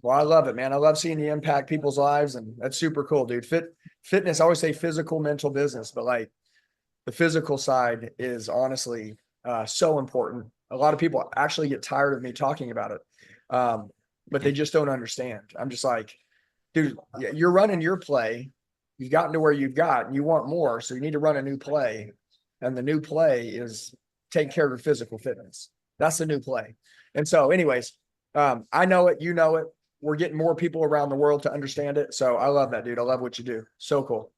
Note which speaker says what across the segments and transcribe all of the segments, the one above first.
Speaker 1: Well, I love it, man. I love seeing you impact people's lives, and that's super cool, dude. Fitness, I always say physical, mental, business, but like the physical side is honestly so important. A lot of people actually get tired of me talking about it, but they just don't understand. I'm just like, dude, you're running your play. You've gotten to where you've got, and you want more, so you need to run a new play. And the new play is taking care of your physical fitness. That's the new play. And so, anyways, I know it. You know it. We're getting more people around the world to understand it. So I love that, dude. I love what you do. So cool.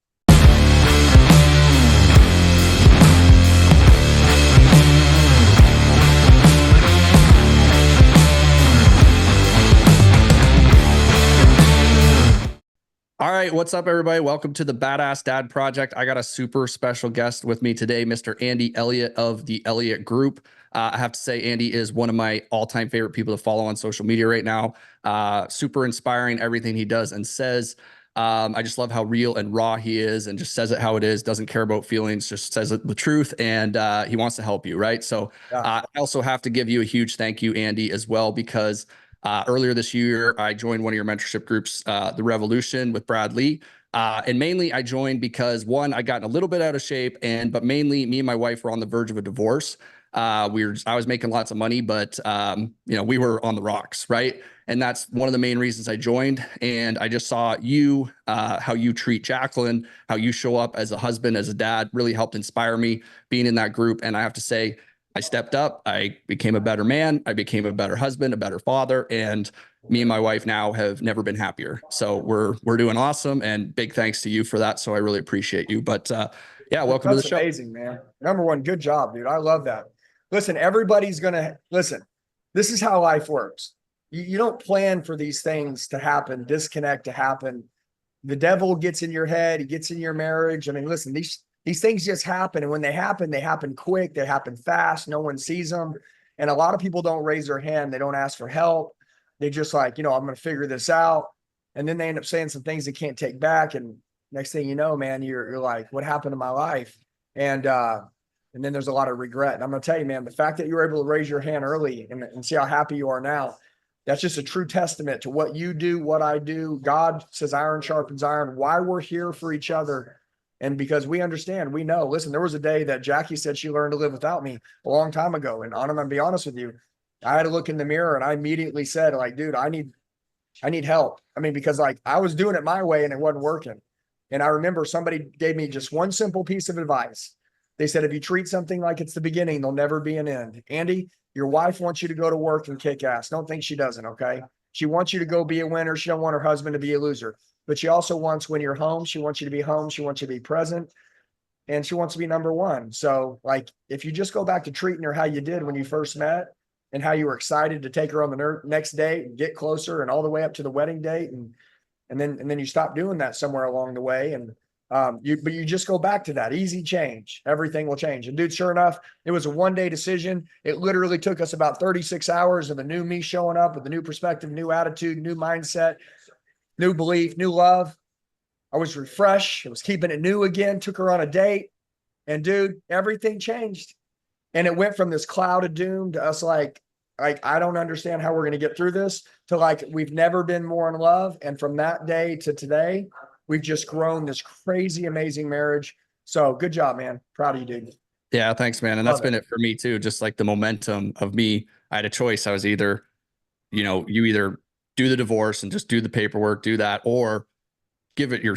Speaker 2: All right, what's up, everybody? Welcome to the Badass Dad Project. I got a super special guest with me today, Mr. Andy Elliott of the Elliott Group. I have to say, Andy is one of my all-time favorite people to follow on social media right now. Super inspiring, everything he does and says. I just love how real and raw he is and just says it how it is, doesn't care about feelings, just says it the truth, and he wants to help you, right? So
Speaker 1: Yeah.
Speaker 2: I also have to give you a huge thank you, Andy, as well, because earlier this year, I joined one of your mentorship groups, The Revolution with Brad Lee. And mainly I joined because one, I gotten a little bit out of shape, but mainly me and my wife were on the verge of a divorce. I was making lots of money, but we were on the rocks, right? And that's one of the main reasons I joined. And I just saw you, how you treat Jacqueline, how you show up as a husband, as a dad, really helped inspire me being in that group. And I have to say, I stepped up. I became a better man. I became a better husband, a better father, and me and my wife now have never been happier. So we're doing awesome, and big thanks to you for that. So I really appreciate you. But yeah, welcome to the
Speaker 1: That's
Speaker 2: show.
Speaker 1: amazing, man. Number one, good job, dude. I love that. Listen, everybody's going to listen. This is how life works. You don't plan for these things to happen, disconnect to happen. The devil gets in your head. He gets in your marriage. I mean, listen, these things just happen. And when they happen quick. They happen fast. No one sees them. And a lot of people don't raise their hand. They don't ask for help. They just like, I'm going to figure this out. And then they end up saying some things they can't take back. And next thing you know, man, you're like, what happened to my life? And then there's a lot of regret. And I'm going to tell you, man, the fact that you were able to raise your hand early and see how happy you are now, that's just a true testament to what you do, what I do. God says iron sharpens iron, why we're here for each other. And because we understand, we know, listen, there was a day that Jackie said she learned to live without me a long time ago. And I'm going to be honest with you. I had to look in the mirror and I immediately said, like, dude, I need help. I mean, because like I was doing it my way and it wasn't working. And I remember somebody gave me just one simple piece of advice. They said, if you treat something like it's the beginning, there'll never be an end. Andy, your wife wants you to go to work and kick ass. Don't think she doesn't, okay? She wants you to go be a winner. She don't want her husband to be a loser. But she also wants, when you're home, she wants you to be home. She wants you to be present. And she wants to be number one. So, like, if you just go back to treating her how you did when you first met and how you were excited to take her on the next date and get closer and all the way up to the wedding date, and then you stop doing that somewhere along the way, and but you just go back to that easy change, everything will change. And dude, sure enough, it was a one-day decision. It literally took us about 36 hours of the new me showing up with a new perspective, new attitude, new mindset, new belief, new love. I was refreshed. I was keeping it new again. Took her on a date, and dude, everything changed. And it went from this cloud of doom to us like I don't understand how we're going to get through this, to like we've never been more in love. And from that day to today, we've just grown this crazy, amazing marriage. So good job, man. Proud of you, dude.
Speaker 2: Yeah, thanks, man. And that's
Speaker 1: Love
Speaker 2: been
Speaker 1: it.
Speaker 2: it for me too. Just like the momentum of me, I had a choice. I was either, you either do the divorce and just do the paperwork, do that, or give it your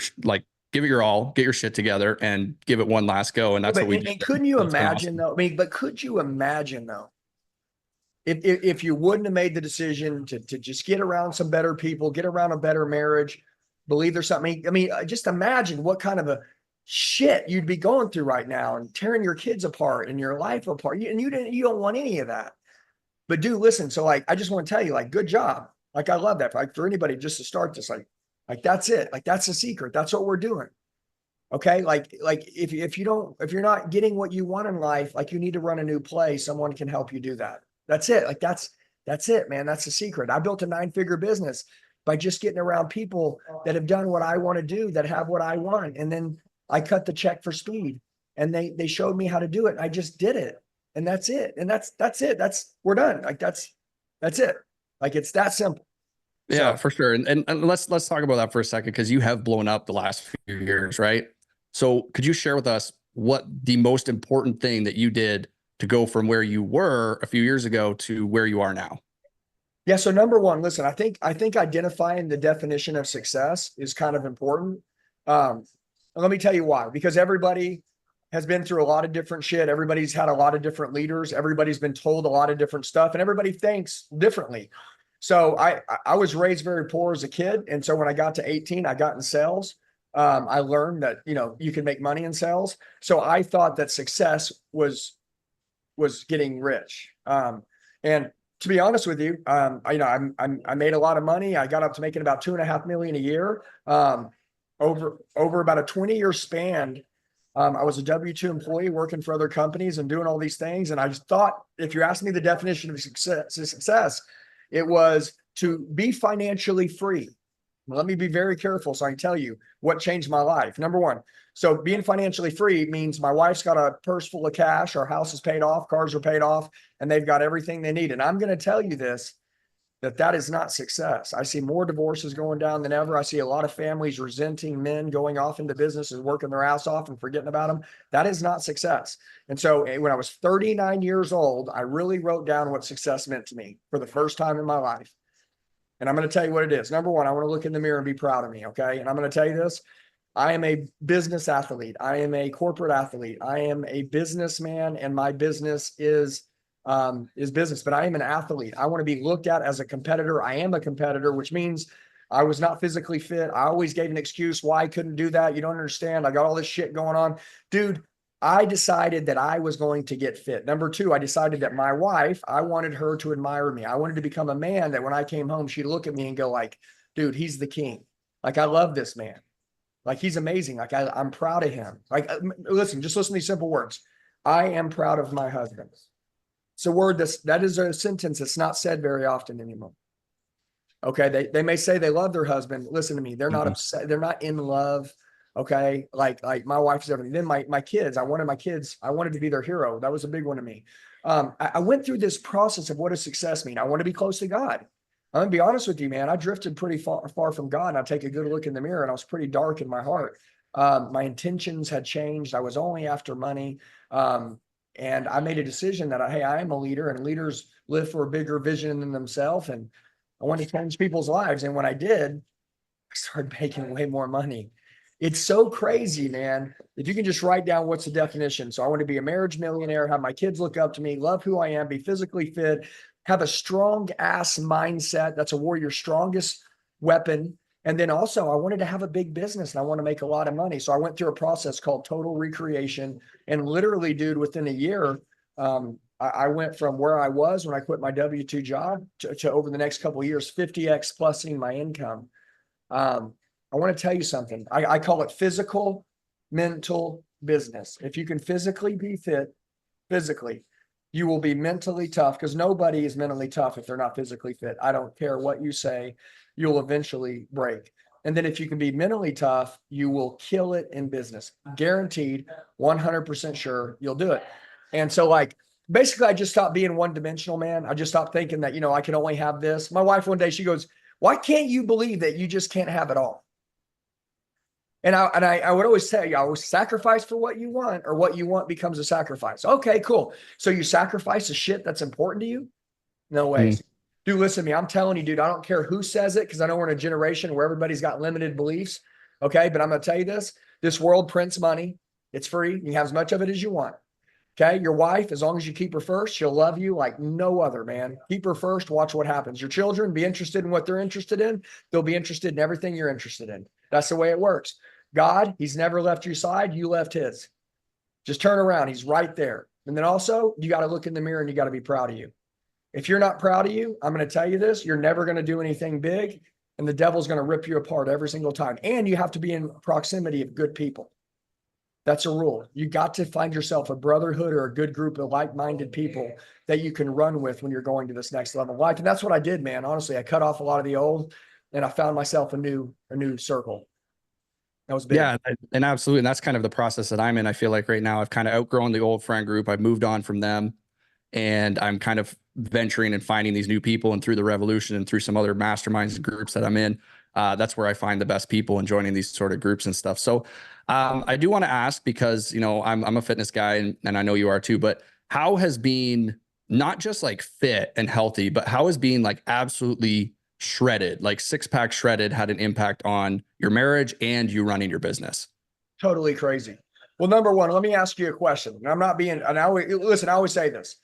Speaker 2: give it your all, get your shit together, and give it one last go. And that's
Speaker 1: But
Speaker 2: what we
Speaker 1: and
Speaker 2: did.
Speaker 1: couldn't you
Speaker 2: So it's been
Speaker 1: imagine
Speaker 2: awesome.
Speaker 1: though? I mean, but could you imagine though, if you wouldn't have made the decision to just get around some better people, get around a better marriage, believe there's something. I mean, just imagine what kind of a shit you'd be going through right now and tearing your kids apart and your life apart. And you don't want any of that. But dude, listen. So like, I just want to tell you, like, good job. Like, I love that. Like for anybody just to start this, like that's it. Like that's the secret. That's what we're doing. Okay. Like if you're not getting what you want in life, like you need to run a new play. Someone can help you do that. That's it. Like that's it, man. That's the secret. I built a 9-figure business by just getting around people that have done what I want to do, that have what I want. And then I cut the check for speed, and they showed me how to do it. I just did it. And that's it. And that's it. We're done. Like that's it. Like it's that simple.
Speaker 2: Yeah,
Speaker 1: So
Speaker 2: for sure. And let's talk about that for a second, because you have blown up the last few years, right? So could you share with us what the most important thing that you did to go from where you were a few years ago to where you are now?
Speaker 1: yeah, so number one, listen, I think identifying the definition of success is kind of important. Um, and let me tell you why. Because everybody has been through a lot of different shit. Everybody's had a lot of different leaders. Everybody's been told a lot of different stuff, and everybody thinks differently. So I was raised very poor as a kid, and so when I got to 18, I got in sales. I learned that you can make money in sales. So I thought that success was getting rich. And to be honest with you, I made a lot of money. I got up to making about 2.5 million a year. Over about a 20-year span, I was a W-2 employee working for other companies and doing all these things. And I just thought, if you ask me the definition of success, it was to be financially free. Let me be very careful so I can tell you what changed my life. Number one, so being financially free means my wife's got a purse full of cash, our house is paid off, cars are paid off, and they've got everything they need. And I'm going to tell you this, that is not success. I see more divorces going down than ever. I see a lot of families resenting men going off into business and working their ass off and forgetting about them. That is not success. And so when I was 39 years old, I really wrote down what success meant to me for the first time in my life. And I'm going to tell you what it is. Number one, I want to look in the mirror and be proud of me. Okay. And I'm going to tell you this. I am a business athlete. I am a corporate athlete. I am a businessman, and my business is business, but I am an athlete. I want to be looked at as a competitor. I am a competitor, which means I was not physically fit. I always gave an excuse why I couldn't do that. You don't understand. I got all this shit going on. Dude, I decided that I was going to get fit. Number two, I decided that my wife, I wanted her to admire me. I wanted to become a man that when I came home, she'd look at me and go like, dude, he's the king. Like, I love this man. Like, he's amazing. Like, I'm proud of him. Like, listen, just listen to these simple words. I am proud of my husband. It's a word that is a sentence that's not said very often anymore. Okay. They may say they love their husband. Listen to me. They're not upset. They're not in love. Okay. Like my wife is everything. Then my kids, I wanted to be their hero. That was a big one to me. I went through this process of what does success mean? I want to be close to God. I'm gonna be honest with you, man. I drifted pretty far from God. And I take a good look in the mirror, and I was pretty dark in my heart. My intentions had changed. I was only after money. And I made a decision that hey, I am a leader, and leaders live for a bigger vision than themselves. And I want to change people's lives. And when I did, I started making way more money. It's so crazy, man. If you can just write down what's the definition. So I want to be a marriage millionaire, have my kids look up to me, love who I am, be physically fit, have a strong ass mindset. That's a warrior's strongest weapon. And then also I wanted to have a big business, and I want to make a lot of money. So I went through a process called total recreation, and literally, dude, within a year, I went from where I was when I quit my W-2 job to over the next couple of years, 50x plusing my income. I want to tell you something. I call it physical, mental business. If you can physically be fit, physically, you will be mentally tough, because nobody is mentally tough if they're not physically fit. I don't care what you say, you'll eventually break. And then if you can be mentally tough, you will kill it in business. Guaranteed, 100% sure you'll do it. And so basically I just stopped being one-dimensional, man. I just stopped thinking that, I can only have this. My wife one day, she goes, why can't you believe that you just can't have it all? And I would always tell you, I always sacrifice for what you want, or what you want becomes a sacrifice. Okay, cool. So you sacrifice the shit that's important to you? No way. Dude, listen to me. I'm telling you, dude, I don't care who says it, because I know we're in a generation where everybody's got limited beliefs. Okay. But I'm going to tell you this world prints money. It's free. You can have as much of it as you want. Okay. Your wife, as long as you keep her first, she'll love you like no other, man. Keep her first. Watch what happens. Your children, be interested in what they're interested in. They'll be interested in everything you're interested in. That's the way it works. God, he's never left your side. You left his. Just turn around. He's right there. And then also, you got to look in the mirror, and you got to be proud of you. If you're not proud of you, I'm going to tell you this, you're never going to do anything big, and the devil's going to rip you apart every single time. And you have to be in proximity of good people. That's a rule. You got to find yourself a brotherhood or a good group of like-minded people that you can run with when you're going to this next level of life. And that's what I did, man. Honestly, I cut off a lot of the old, and I found myself a new circle. That was big.
Speaker 2: Yeah, and absolutely. And that's kind of the process that I'm in. I feel like right now I've kind of outgrown the old friend group. I've moved on from them, and I'm kind of venturing and finding these new people, and through the revolution and through some other masterminds and groups that I'm in, that's where I find the best people and joining these sort of groups and stuff. So I do want to ask, because, I'm a fitness guy, and I know you are too, but how has being not just like fit and healthy, but how has being like absolutely shredded, like six pack shredded, had an impact on your marriage and you running your business?
Speaker 1: Totally crazy. Well, number one, let me ask you a question. And I'm not being, and listen, I always say this.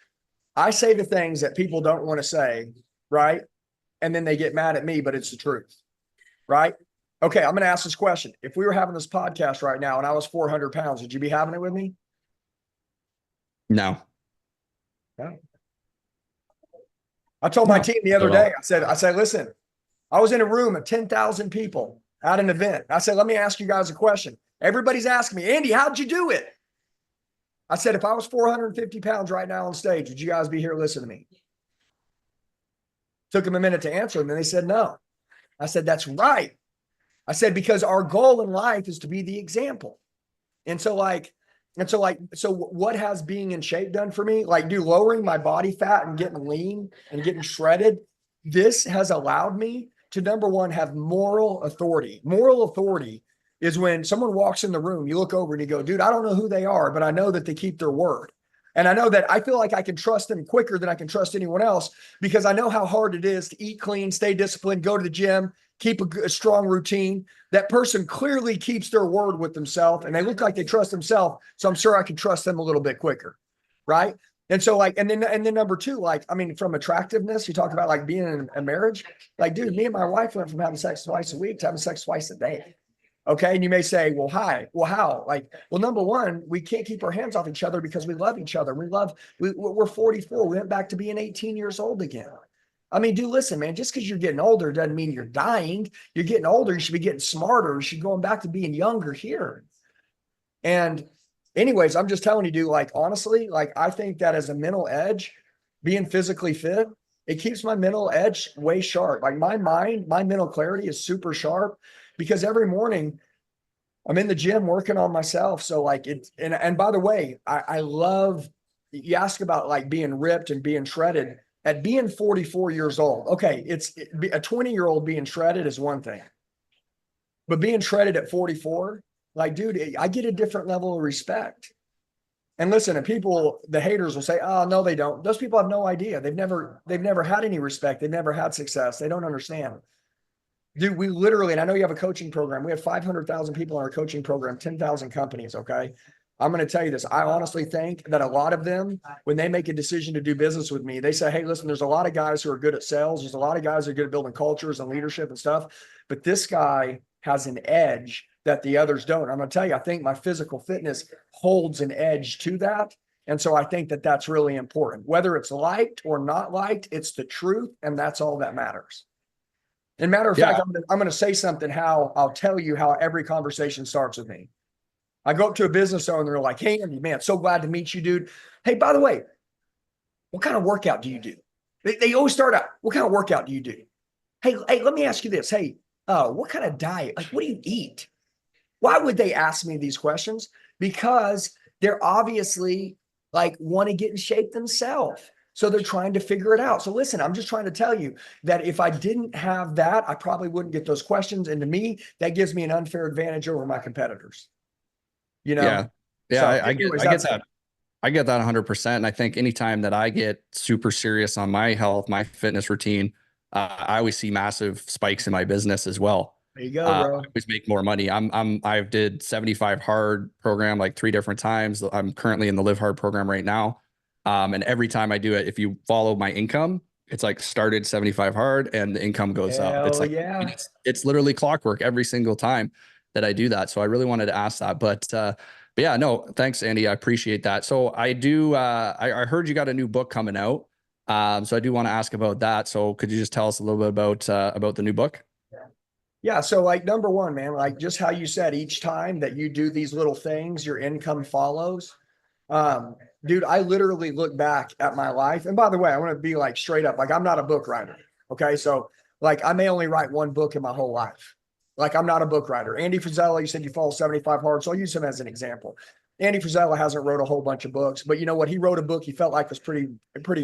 Speaker 1: I say the things that people don't want to say, right? And then they get mad at me, but it's the truth, right? Okay, I'm going to ask this question. If we were having this podcast right now and I was 400 pounds, would you be having it with me?
Speaker 2: No.
Speaker 1: No. I told my team the other day, I said, listen, I was in a room of 10,000 people at an event. I said, let me ask you guys a question. Everybody's asking me, Andy, how'd you do it? I said, if I was 450 pounds right now on stage, would you guys be here listening to me? Took them a minute to answer, and then they said no. I said, that's right. I said, because our goal in life is to be the example. So what has being in shape done for me? Like, dude, lowering my body fat and getting lean and getting shredded, this has allowed me to, number one, have moral authority. Moral authority is when someone walks in the room, you look over and you go, dude, I don't know who they are, but I know that they keep their word. And I know that I feel like I can trust them quicker than I can trust anyone else, because I know how hard it is to eat clean, stay disciplined, go to the gym, keep a strong routine. That person clearly keeps their word with themselves, and they look like they trust themselves. So I'm sure I can trust them a little bit quicker. Right. And so and then number two, from attractiveness, you talk about like being in a marriage, like, dude, me and my wife went from having sex twice a week to having sex twice a day. Okay. And you may say, well, how? Well, number one, we can't keep our hands off each other because we love each other. We're 44. We went back to being 18 years old again. I mean, dude, listen, man, just because you're getting older doesn't mean you're dying. You're getting older. You should be getting smarter. You should be going back to being younger here. And anyways, I'm just telling you, dude, like, honestly, like, I think that as a mental edge, being physically fit, it keeps my mental edge way sharp. Like, my mind, my mental clarity is super sharp, because every morning I'm in the gym working on myself. So like and by the way, I love, you ask about like being ripped and being shredded at being 44 years old. Okay. A 20-year-old being shredded is one thing, but being shredded at 44, like, dude, I get a different level of respect. And listen, and people, the haters will say, oh, no, they don't. Those people have no idea. They've never had any respect. They've never had success. They don't understand. Dude, we literally, and I know you have a coaching program. We have 500,000 people in our coaching program, 10,000 companies. Okay. I'm going to tell you this. I honestly think that a lot of them, when they make a decision to do business with me, they say, hey, listen, there's a lot of guys who are good at sales. There's a lot of guys who are good at building cultures and leadership and stuff. But this guy has an edge that the others don't. I'm going to tell you, I think my physical fitness holds an edge to that. And so I think that that's really important. Whether it's liked or not liked, it's the truth. And that's all that matters. And matter of fact, I'm going to say something, how I'll tell you how every conversation starts with me. I go up to a business owner, they're like, hey, Andy, man, so glad to meet you, dude. Hey, by the way, what kind of workout do you do? They always start out, what kind of workout do you do? Hey, let me ask you this. Hey, what kind of diet? Like, what do you eat? Why would they ask me these questions? Because they're obviously like want to get in shape themselves. So they're trying to figure it out. So listen, I'm just trying to tell you that if I didn't have that, I probably wouldn't get those questions. And to me, that gives me an unfair advantage over my competitors.
Speaker 2: Yeah.
Speaker 1: So
Speaker 2: I get that. I get that 100%. And I think anytime that I get super serious on my health, my fitness routine, I always see massive spikes in my business as well.
Speaker 1: There you go, bro.
Speaker 2: I always make more money. I've did 75 hard program like 3 different times. I'm currently in the Live Hard program right now. And every time I do it, if you follow my income, it's like started 75 hard and the income goes up. It's like, it's literally clockwork every single time that I do that. So I really wanted to ask that, but yeah, no, thanks, Andy. I appreciate that. So I do, I heard you got a new book coming out. So I do want to ask about that. So could you just tell us a little bit about the new book?
Speaker 1: Yeah. So like, number one, man, like just how you said, each time that you do these little things, your income follows. Dude, I literally look back at my life. And by the way, I want to be like straight up, like, I'm not a book writer. Okay. So like, I may only write one book in my whole life. Like, I'm not a book writer. Andy Frisella, you said you follow 75 hard. So I'll use him as an example. Andy Frisella hasn't wrote a whole bunch of books, but you know what? He wrote a book he felt like was pretty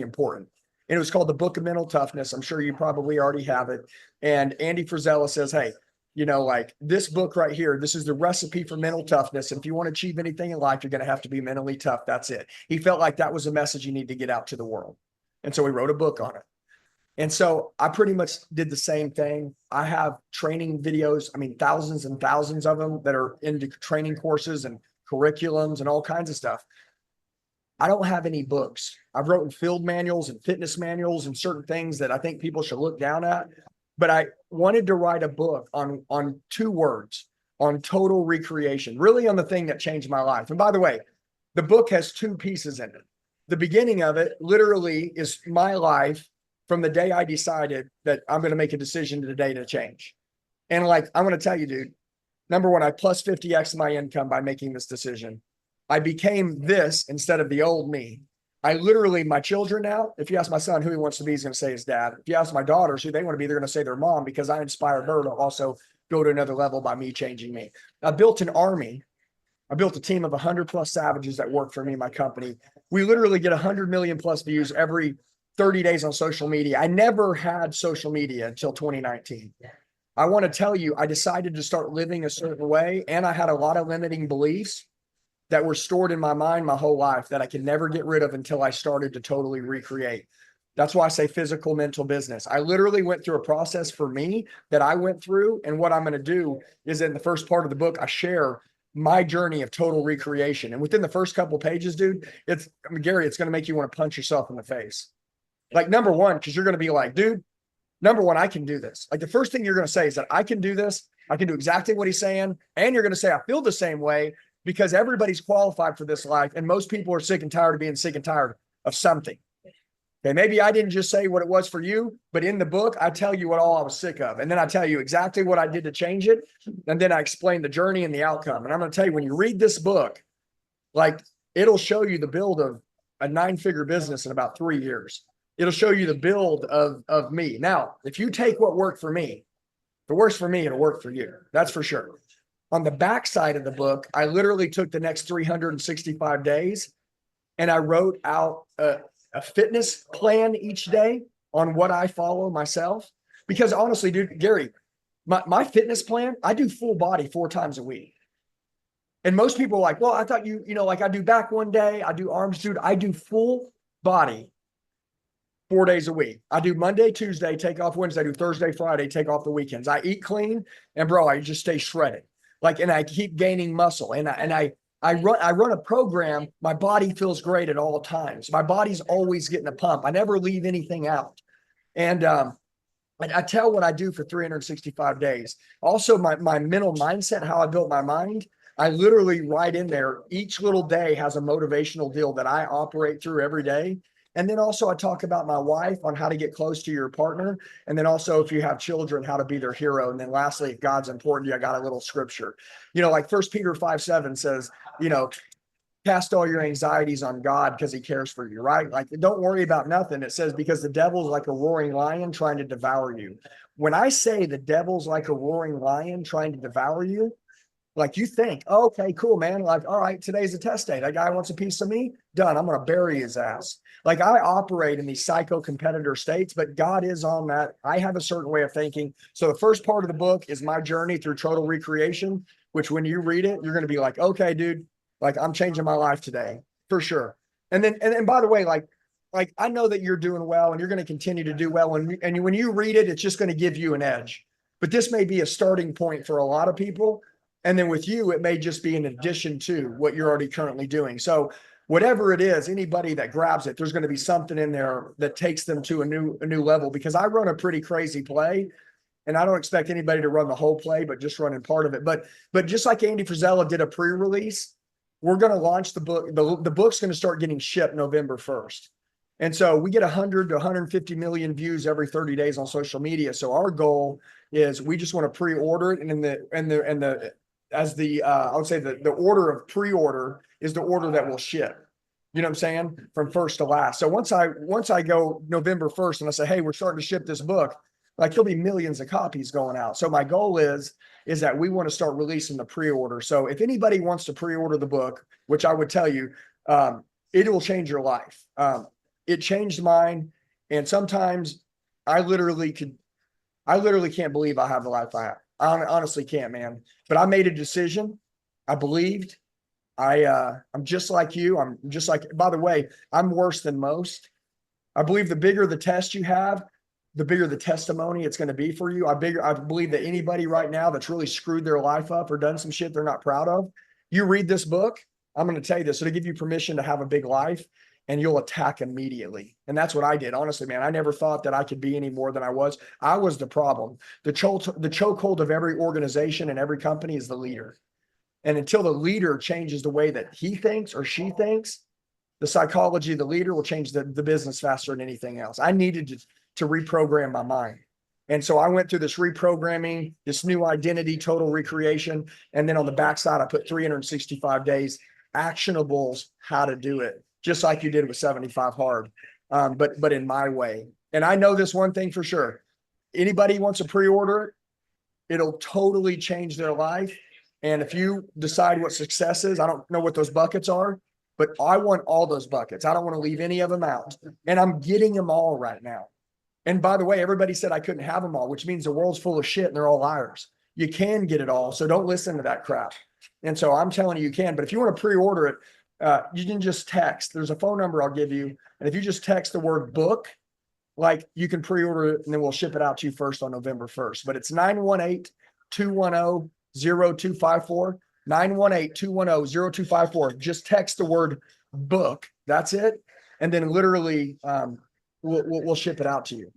Speaker 1: important. And it was called The Book of Mental Toughness. I'm sure you probably already have it. And Andy Frisella says, hey, you know, like this book right here, this is the recipe for mental toughness. And if you want to achieve anything in life, you're going to have to be mentally tough. That's it. He felt like that was a message you need to get out to the world. And so he wrote a book on it. And so I pretty much did the same thing. I have training videos, I mean, thousands and thousands of them that are into training courses and curriculums and all kinds of stuff. I don't have any books. I've written field manuals and fitness manuals and certain things that I think people should look down at. But I wanted to write a book on 2 words, on total recreation, really on the thing that changed my life. And by the way, the book has 2 pieces in it. The beginning of it literally is my life from the day I decided that I'm going to make a decision today to change. And like, I'm going to tell you, dude, number one, I plus 50x my income by making this decision. I became this instead of the old me. I literally, my children now, if you ask my son who he wants to be, he's going to say his dad. If you ask my daughters who they want to be, they're going to say their mom, because I inspired her to also go to another level by me changing me. I built an army. I built a team of 100+ savages that work for me, my company. We literally get 100 million+ views every 30 days on social media. I never had social media until 2019. I want to tell you, I decided to start living a certain way, and I had a lot of limiting beliefs that were stored in my mind my whole life that I could never get rid of until I started to totally recreate. That's why I say physical, mental, business. I literally went through a process for me that I went through. And what I'm going to do is in the first part of the book, I share my journey of total recreation. And within the first couple of pages, dude, Gary, it's going to make you want to punch yourself in the face. Like, number one, because you're going to be like, dude, number one, I can do this. Like, the first thing you're going to say is that I can do this. I can do exactly what he's saying. And you're going to say, I feel the same way, because everybody's qualified for this life. And most people are sick and tired of being sick and tired of something. Okay, maybe I didn't just say what it was for you, but in the book, I tell you what all I was sick of. And then I tell you exactly what I did to change it. And then I explain the journey and the outcome. And I'm going to tell you, when you read this book, like, it'll show you the build of a 9-figure business in about 3 years. It'll show you the build of me. Now, if you take what worked for me, if it works for me, it'll work for you. That's for sure. On the back side of the book, I literally took the next 365 days and I wrote out a fitness plan each day on what I follow myself. Because honestly, dude, Gary, my fitness plan, I do full body 4 times a week. And most people are like, well, I thought you know, like I do back one day, I do arms, dude. I do full body 4 days a week. I do Monday, Tuesday, take off Wednesday, I do Thursday, Friday, take off the weekends. I eat clean, and bro, I just stay shredded. Like, and I keep gaining muscle, and I run a program. My body feels great at all times. My body's always getting a pump. I never leave anything out. And I tell what I do for 365 days. Also, my mental mindset, how I built my mind, I literally write in there. Each little day has a motivational deal that I operate through every day. And then also I talk about my wife on how to get close to your partner. And then also, if you have children, how to be their hero. And then lastly, if God's important to you, I got a little scripture, you know, like 1 Peter 5:7 says, you know, cast all your anxieties on God because he cares for you, right? Like, don't worry about nothing. It says, because the devil's like a roaring lion trying to devour you. When I say the devil's like a roaring lion trying to devour you, like, you think, oh, okay, cool, man. Like, all right, today's a test day. That guy wants a piece of me. Done. I'm going to bury his ass. Like, I operate in these psycho competitor states, but God is on that. I have a certain way of thinking. So the first part of the book is my journey through total recreation, which when you read it, you're going to be like, okay, dude, like, I'm changing my life today for sure. And then, and by the way, like I know that you're doing well and you're going to continue to do well. And when you read it, it's just going to give you an edge. But this may be a starting point for a lot of people. And then with you, it may just be in addition to what you're already currently doing. So whatever it is, anybody that grabs it, there's going to be something in there that takes them to a new level, because I run a pretty crazy play, and I don't expect anybody to run the whole play, but just running part of it. But just like Andy Frisella did a pre-release, we're going to launch the book. The book's going to start getting shipped November 1st. And so we get 100 to 150 million views every 30 days on social media. So our goal is we just want to pre-order it. And I would say the order of pre-order is the order that will ship. You know what I'm saying? From first to last. So once I go November 1st and I say, hey, we're starting to ship this book, like, there'll be millions of copies going out. So my goal is that we want to start releasing the pre-order. So if anybody wants to pre-order the book, which I would tell you, it will change your life. It changed mine. And sometimes I literally can't believe I have the life I have. I honestly can't, man. But I made a decision. I believed. I'm just like you. I'm just like, by the way, I'm worse than most. I believe the bigger the test you have, the bigger the testimony it's going to be for you. I believe that anybody right now that's really screwed their life up or done some shit they're not proud of, you read this book, I'm going to tell you this, it'll give you permission to have a big life and you'll attack immediately. And that's what I did. Honestly, man, I never thought that I could be any more than I was. I was the problem. The chokehold of every organization and every company is the leader. And until the leader changes the way that he thinks or she thinks, the psychology of the leader will change the business faster than anything else. I needed to reprogram my mind. And so I went through this reprogramming, this new identity, total recreation. And then on the backside, I put 365 days actionables, how to do it, just like you did with 75 hard, but in my way. And I know this one thing for sure. Anybody wants to pre-order it, it'll totally change their life. And if you decide what success is, I don't know what those buckets are, but I want all those buckets. I don't want to leave any of them out. And I'm getting them all right now. And by the way, everybody said I couldn't have them all, which means the world's full of shit and they're all liars. You can get it all. So don't listen to that crap. And so I'm telling you can, but if you want to pre-order it, you can just text. There's a phone number I'll give you. And if you just text the word book, like you can pre-order it and then we'll ship it out to you first on November 1st. But it's 918-210-0254. 918-210-0254. Just text the word book. That's it. And then literally we'll ship it out to you.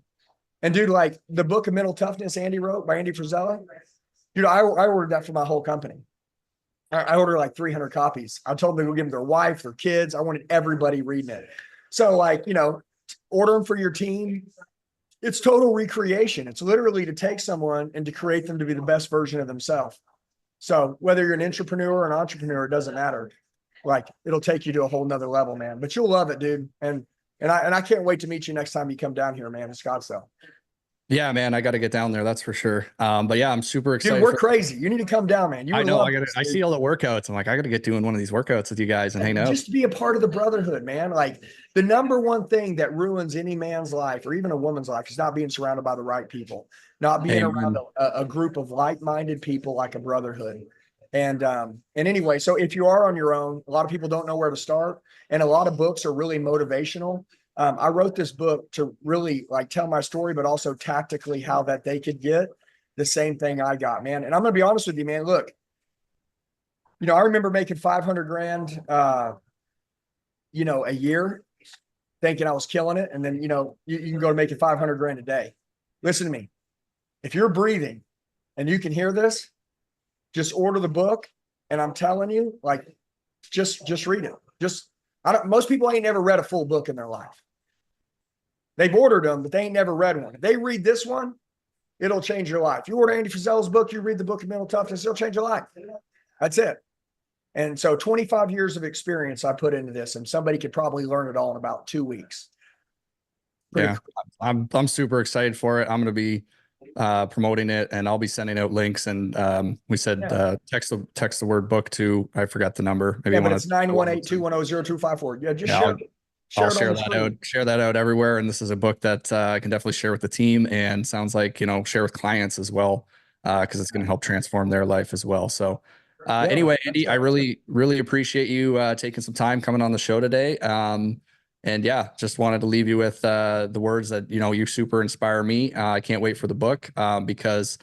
Speaker 1: And dude, like the book of mental toughness Andy wrote by Andy Frisella, dude, I ordered that for my whole company. I ordered like 300 copies. I told them to go give them their wife, their kids. I wanted everybody reading it. So like, order them for your team. It's total recreation. It's literally to take someone and to create them to be the best version of themselves. So whether you're an entrepreneur or an entrepreneur, it doesn't matter. Like it'll take you to a whole nother level, man, but you'll love it, dude. And I can't wait to meet you next time you come down here, man, in Scottsdale.
Speaker 2: Yeah, man, I got to get down there. That's for sure. But yeah, I'm super excited.
Speaker 1: Dude, we're crazy. You need to come down, man.
Speaker 2: I know. I see all the workouts. I'm like, I got to get doing one of these workouts with you guys and hang out.
Speaker 1: Just to be a part of the brotherhood, man. Like the number one thing that ruins any man's life or even a woman's life is not being surrounded by the right people, not being around a group of like-minded people, like a brotherhood. And anyway, so if you are on your own, a lot of people don't know where to start. And a lot of books are really motivational. I wrote this book to really like tell my story, but also tactically how that they could get the same thing I got, man. And I'm going to be honest with you, man. Look, I remember making 500 grand, a year thinking I was killing it. And then, you can go to making 500 grand a day. Listen to me. If you're breathing and you can hear this, just order the book. And I'm telling you, like, just read it. Most people ain't never read a full book in their life. They've ordered them, but they ain't never read one. If they read this one, it'll change your life. You order Andy Frisella's book, you read the book of mental toughness, it'll change your life. That's it. And so 25 years of experience I put into this, and somebody could probably learn it all in about 2 weeks.
Speaker 2: Yeah, cool. I'm super excited for it. I'm going to be promoting it, and I'll be sending out links. And we said text the word book to, I forgot the number. Maybe
Speaker 1: but it's 918-210-0254. Yeah, just
Speaker 2: I'll share that out everywhere. And this is a book that I can definitely share with the team, and sounds like, share with clients as well, because it's going to help transform their life as well. So anyway, Andy, I really, really appreciate you taking some time coming on the show today. And yeah, just wanted to leave you with the words that, you super inspire me. I can't wait for the book because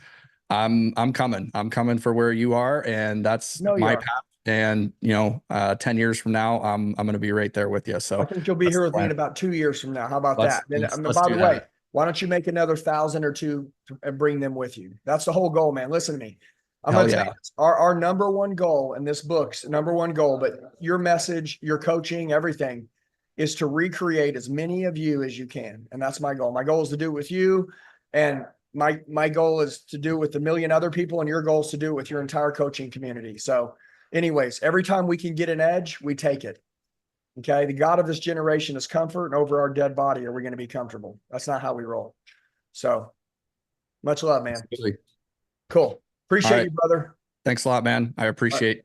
Speaker 2: I'm coming for where you are, and that's my path. And 10 years from now, I'm going to be right there with you. So
Speaker 1: I think you'll be here with me in about 2 years from now. How about that? Then, by the way, why don't you make another 1,000 or 2 and bring them with you? That's the whole goal, man. Listen to me. I'm going to tell you this. Our number one goal in this book's number one goal, but your message, your coaching, everything is to recreate as many of you as you can. And that's my goal. My goal is to do it with you. And my goal is to do it with 1 million other people. And your goal is to do it with your entire coaching community. So anyways, every time we can get an edge, we take it. Okay. The God of this generation is comfort, and over our dead body are we going to be comfortable? That's not how we roll. So much love, man.
Speaker 2: Absolutely.
Speaker 1: Cool. Appreciate you, brother.
Speaker 2: Thanks a lot, man. I appreciate